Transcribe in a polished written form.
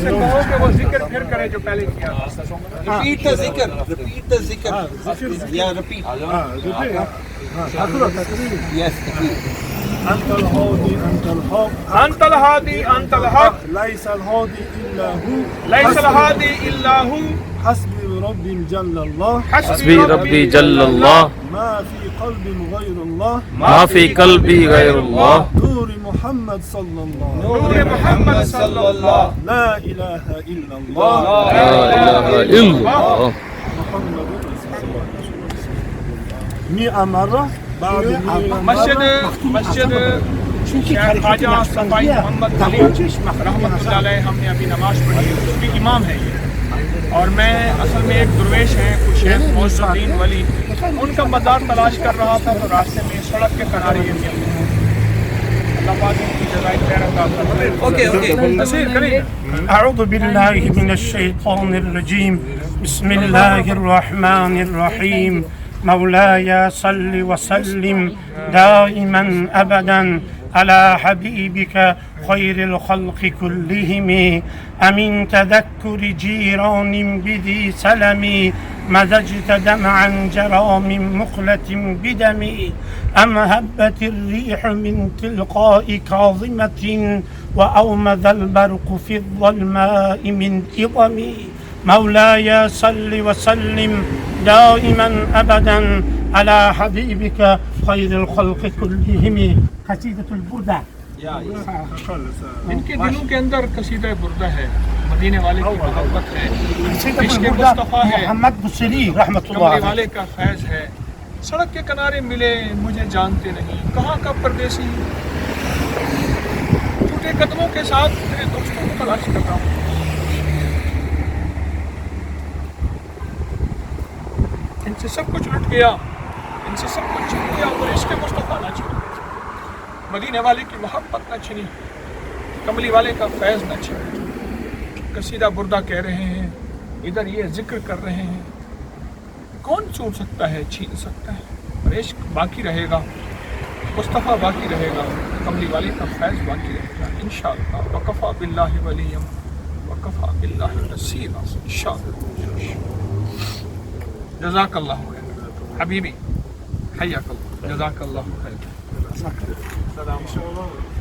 سے کہو کہ وہ ذکر پھر کرے جو پہلے کیا. Repeat the zikr. Repeat the zikr. Yeah, repeat. Yes, repeat. أنت الهادي أنت الحق انت الهادي انت الحق ليس الهادي إلا هو ليس الهادي الا هو حسبي ربي جل الله حسبي ربي جل الله ما في قلب غير الله ما في قلبي غير الله نور محمد صلى الله نور محمد صلی اللہ لا إله إلا الله لا إله إلا الله محمد رسول الله 100 مرة بعد 100 مسجد شیخ خواجہ صفائی محمد علی رحمۃ اللہ علیہ ہم نے ابھی نماز پڑھی. اس کے امام ہیں یہ, اور میں اصل میں ایک درویش ہیں کچھ شیخ موضوع الدین ولی, ان کا مزار تلاش کر رہا تھا تو راستے میں سڑک کے کنارے یہ مل گیا. اللہ پاک ان کی جزائے خیر عطا فرمائے. تصویر کریں. أعوذ بالله من الشيطان الرجيم بسم الله الرحمن الرحيم مولاي صل وسلم دائما أبدا على حبيبك خير الخلق كلهم أمن تذكر جيران بذي سلم مزجت دمعا جرى من مقلة بدمي أم هبت الريح من تلقاء كاظمة وأومذ البرق في الظلماء من إضمي مولاي صل وسلم دائما أبدا على حبيبك خير الخلق كلهم. قصيدة البردة. ان کے دلوں کے اندر قصیدہ بردہ ہے, مدینے والے کی محبت ہے, عشق مصطفیٰ ہے, محمد بصری رحمۃ کملی اللہ والے کا فیض ہے. سڑک کے کنارے ملے مجھے جانتے نہیں, کہاں کا پردیسی, چھوٹے قدموں کے ساتھ میرے دوستوں کو تلاش کر رہا ہوں. ان سے سب کچھ لٹ گیا, ان سے سب کچھ چھن گیا, اور عشق مصطفیٰ نہ چھنا, مدینے والے کی محبت نہ چھنی, کملی والے کا فیض نہ چھنا. قصیدہ بردہ کہہ رہے ہیں, ادھر یہ ذکر کر رہے ہیں. کون چھوڑ سکتا ہے, چھین سکتا ہے, اور عشق باقی رہے گا, مصطفیٰ باقی رہے گا, کملی والے کا فیض باقی رہے گا انشاءاللہ. وکفیٰ باللہ ولیا وکفیٰ باللہ نصیرا انشاءاللہ. جزاک اللہ خیر حبیبی, حیاک اللہ, جزاک اللہ خیر. السلام علیکم.